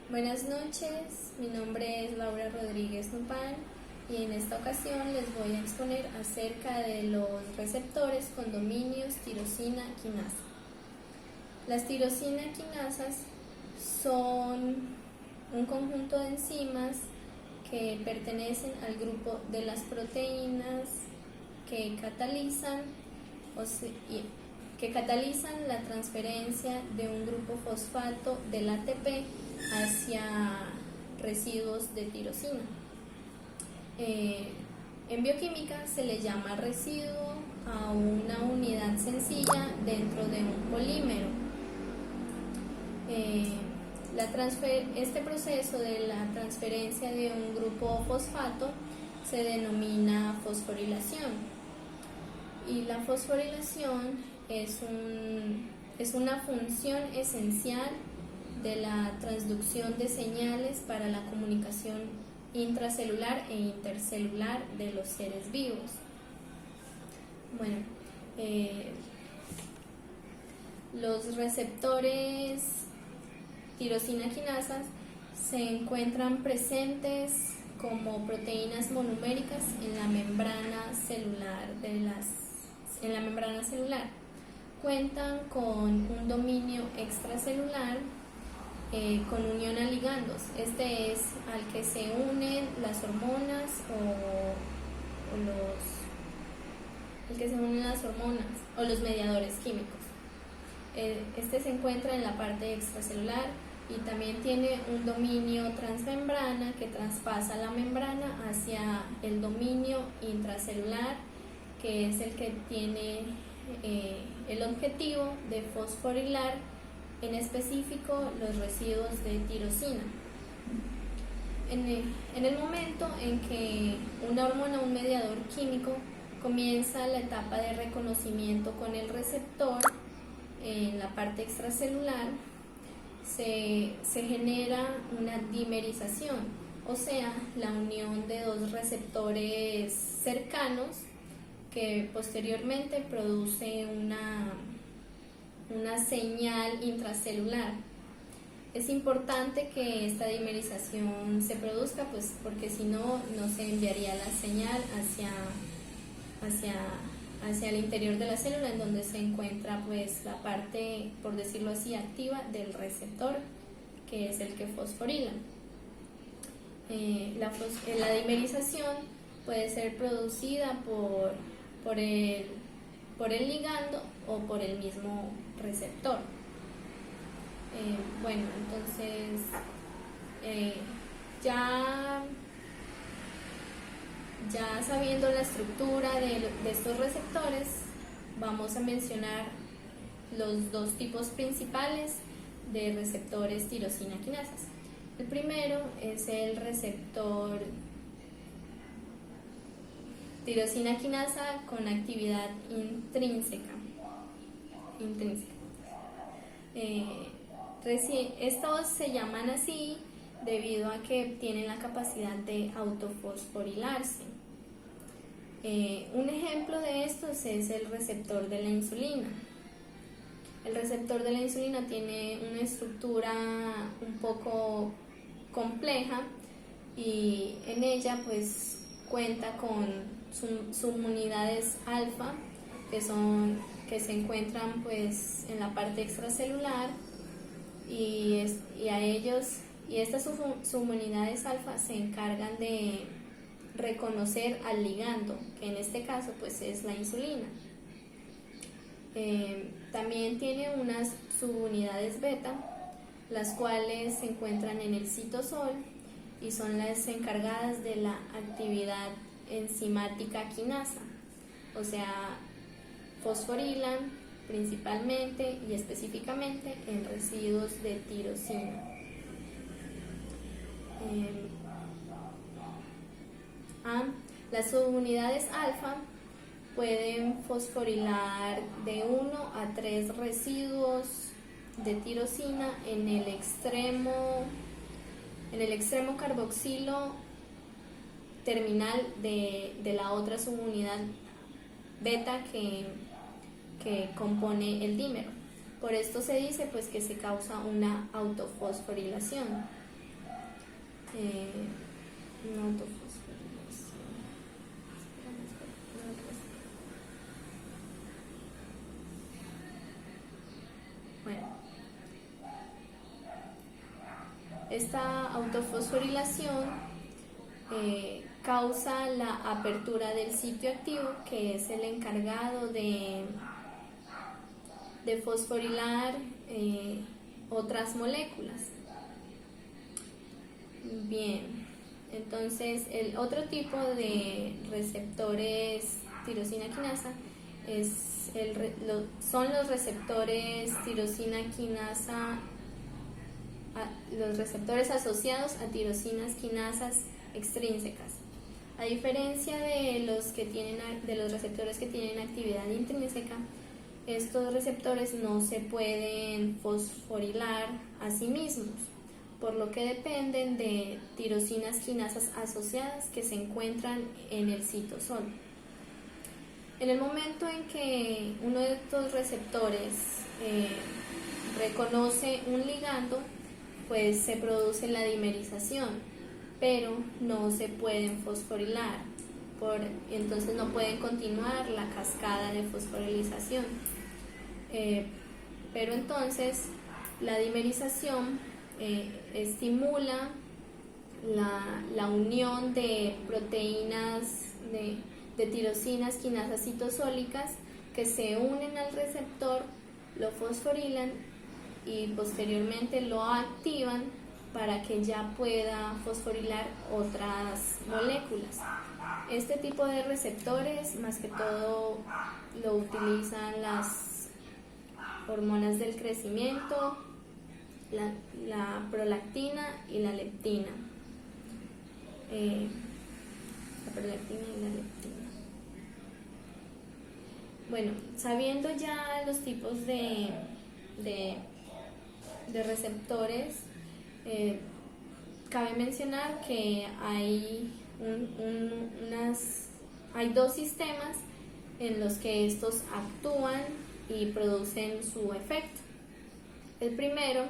Buenas noches, mi nombre es Laura Rodríguez Nupán y en esta ocasión les voy a exponer acerca de los receptores con dominios tirosina quinasa. Las tirosina quinasas son un conjunto de enzimas que pertenecen al grupo de las proteínas que catalizan la transferencia de un grupo fosfato del ATP hacia residuos de tirosina. En bioquímica se le llama residuo a una unidad sencilla dentro de un polímero. Este proceso de la transferencia de un grupo fosfato se denomina fosforilación, y la fosforilación es una función esencial de la transducción de señales para la comunicación intracelular e intercelular de los seres vivos. Bueno, los receptores tirosina quinasas se encuentran presentes como proteínas monoméricas en la membrana celular Cuentan con un dominio extracelular con unión a ligandos. Este es al que se unen las hormonas o los mediadores químicos. Este se encuentra en la parte extracelular y también tiene un dominio transmembrana que traspasa la membrana hacia el dominio intracelular, que es el que tiene el objetivo de fosforilar en específico los residuos de tirosina. En el momento en que una hormona o un mediador químico comienza la etapa de reconocimiento con el receptor en la parte extracelular, se genera una dimerización, o sea, la unión de dos receptores cercanos que posteriormente produce una señal intracelular. Es importante que esta dimerización se produzca, pues porque si no, no se enviaría la señal hacia el interior de la célula, en donde se encuentra pues la parte, por decirlo así, activa del receptor, que es el que fosforila. La dimerización puede ser producida por el ligando o por el mismo receptor. Bueno, entonces ya sabiendo la estructura de estos receptores, vamos a mencionar los dos tipos principales de receptores tirosina quinasas. El primero es el receptor tirosina quinasa con actividad intrínseca. Estos se llaman así debido a que tienen la capacidad de autofosforilarse. Un ejemplo de estos es el receptor de la insulina. El receptor de la insulina tiene una estructura un poco compleja y en ella pues cuenta con subunidades alfa que se encuentran pues en la parte extracelular y estas subunidades alfa se encargan de reconocer al ligando, que en este caso pues es la insulina. También tiene unas subunidades beta, las cuales se encuentran en el citosol y son las encargadas de la actividad enzimática quinasa, o sea, fosforilan principalmente y específicamente en residuos de tirosina. Las subunidades alfa pueden fosforilar de 1 a 3 residuos de tirosina en el extremo carboxilo terminal de la otra subunidad beta que compone el dímero. Por esto se dice pues que se causa una autofosforilación. no autofosforilación. Bueno, esta autofosforilación causa la apertura del sitio activo, que es el encargado de fosforilar otras moléculas. Bien, entonces el otro tipo de receptores tirosina quinasa son los receptores tirosina quinasa, los receptores asociados a tirosinas quinasas extrínsecas. A diferencia de los receptores que tienen actividad intrínseca, estos receptores no se pueden fosforilar a sí mismos, por lo que dependen de tirosinas quinasas asociadas que se encuentran en el citosol. En el momento en que uno de estos receptores reconoce un ligando, pues se produce la dimerización, pero no se pueden fosforilar, entonces no pueden continuar la cascada de fosforilización. Pero entonces la dimerización estimula la unión de proteínas de tirosinas quinasas citosólicas que se unen al receptor, lo fosforilan y posteriormente lo activan para que ya pueda fosforilar otras moléculas. Este tipo de receptores más que todo lo utilizan las hormonas del crecimiento, la prolactina y la leptina. Bueno, sabiendo ya los tipos de receptores, cabe mencionar que hay dos sistemas en los que estos actúan y producen su efecto. El primero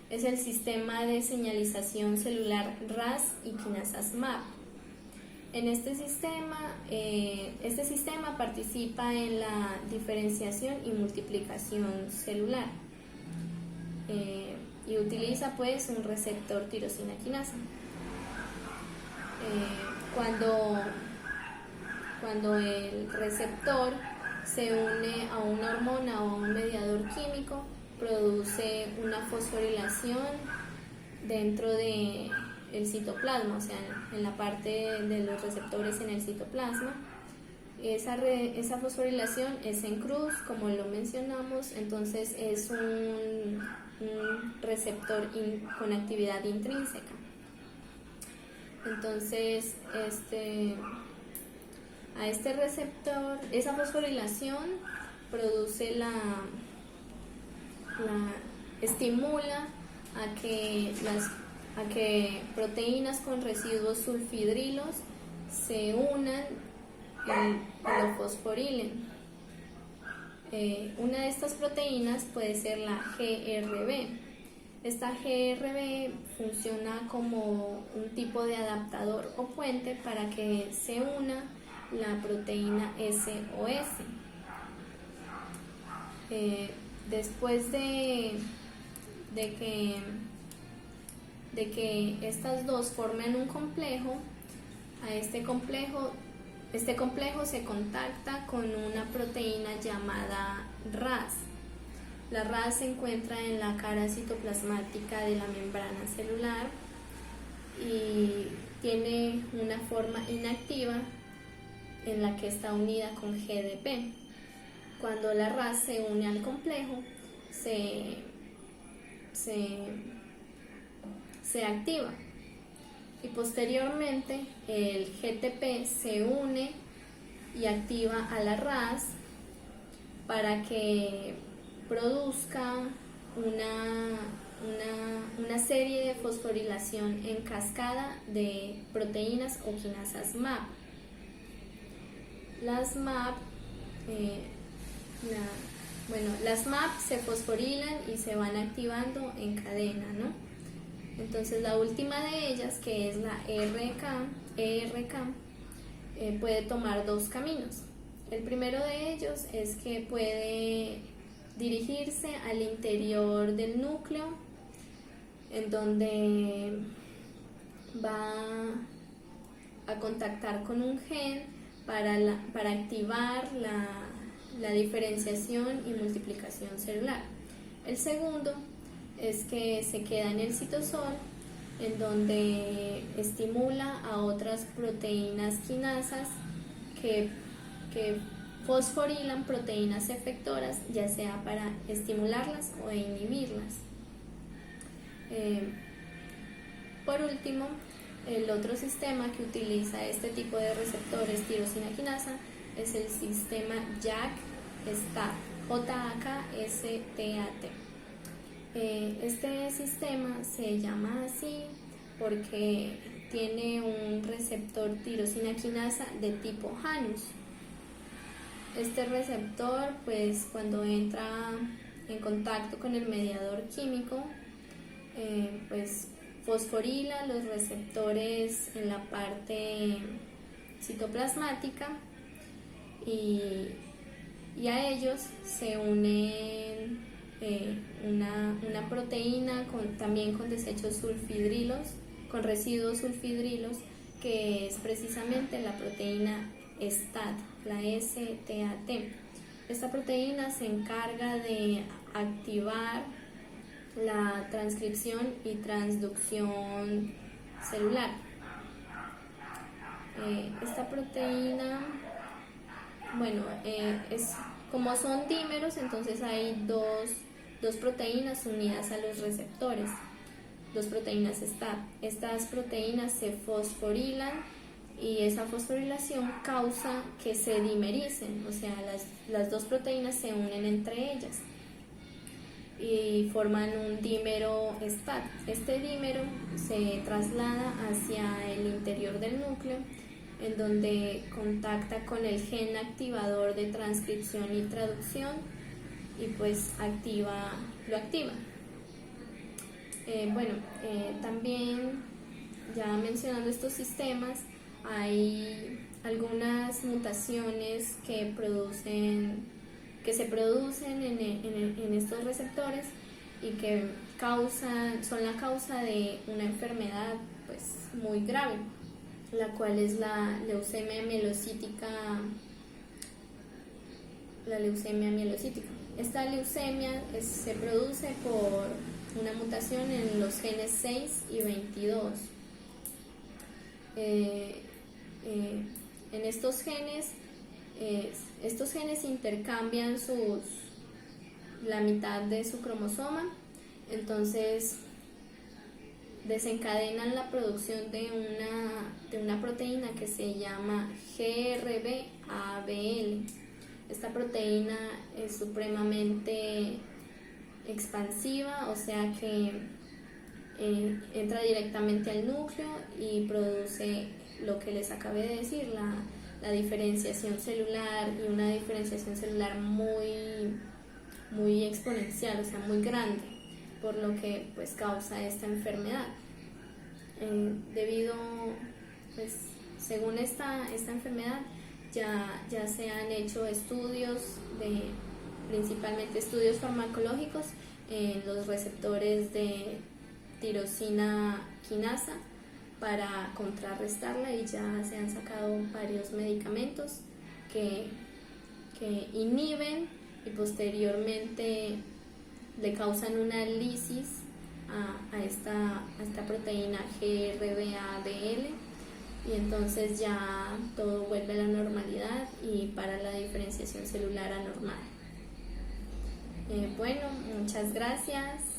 es el sistema de señalización celular RAS y quinasas MAP. En este sistema participa en la diferenciación y multiplicación celular y utiliza pues un receptor tirosina quinasa. Cuando el receptor se une a una hormona o a un mediador químico, produce una fosforilación dentro de el citoplasma, o sea, en la parte de los receptores en el citoplasma. Esa fosforilación es en cruz, como lo mencionamos, entonces es un receptor con actividad intrínseca. Entonces, a este receptor, esa fosforilación produce estimula a que proteínas con residuos sulfidrilos se unan y lo fosforilen. Una de estas proteínas puede ser la GRB. Esta GRB funciona como un tipo de adaptador o puente para que se una la proteína SOS. Después de que estas dos formen un complejo, este complejo se contacta con una proteína llamada RAS. La RAS se encuentra en la cara citoplasmática de la membrana celular y tiene una forma inactiva en la que está unida con GDP. Cuando la RAS se une al complejo, se activa y posteriormente el GTP se une y activa a la RAS para que produzca una serie de fosforilación en cascada de proteínas o quinasas MAP. Las MAP se fosforilan y se van activando en cadena, ¿no? Entonces la última de ellas, que es la ERK, puede tomar dos caminos. El primero de ellos es que puede dirigirse al interior del núcleo, en donde va a contactar con un gen para activar la diferenciación y multiplicación celular. El segundo es que se queda en el citosol, en donde estimula a otras proteínas quinasas que fosforilan proteínas efectoras, ya sea para estimularlas o inhibirlas. Por último, el otro sistema que utiliza este tipo de receptores tirosina quinasa es el sistema JAK-STAT, JAK-STAT. Este sistema se llama así porque tiene un receptor tirosina quinasa de tipo Janus. Este receptor, pues cuando entra en contacto con el mediador químico, pues fosforila los receptores en la parte citoplasmática y a ellos se unen una proteína también con desechos sulfidrilos, con residuos sulfidrilos, que es precisamente la proteína STAT, la STAT. Esta proteína se encarga de activar la transcripción y transducción celular. Esta proteína, como son dímeros, entonces hay dos proteínas unidas a los receptores, dos proteínas STAT. Estas proteínas se fosforilan y esa fosforilación causa que se dimericen, o sea, las dos proteínas se unen entre ellas y forman un dímero STAT. Este dímero se traslada hacia el interior del núcleo, en donde contacta con el gen activador de transcripción y traducción y pues lo activa. También, ya mencionando estos sistemas, hay algunas mutaciones que se producen en estos receptores y que son la causa de una enfermedad pues muy grave, la cual es la leucemia mielocítica. Esta leucemia se produce por una mutación en los genes 6 y 22. En estos genes intercambian la mitad de su cromosoma, entonces desencadenan la producción de una proteína que se llama GRB-ABL. Esta proteína es supremamente expansiva, o sea que entra directamente al núcleo y produce lo que les acabé de decir, la diferenciación celular, y una diferenciación celular muy exponencial, o sea, muy grande, por lo que pues causa esta enfermedad. Según esta enfermedad, ya se han hecho estudios, principalmente estudios farmacológicos, en los receptores de tirosina quinasa para contrarrestarla, y ya se han sacado varios medicamentos que inhiben y posteriormente le causan una lisis a esta proteína GRBABL, y entonces ya todo vuelve a la normalidad y para la diferenciación celular anormal. Muchas gracias.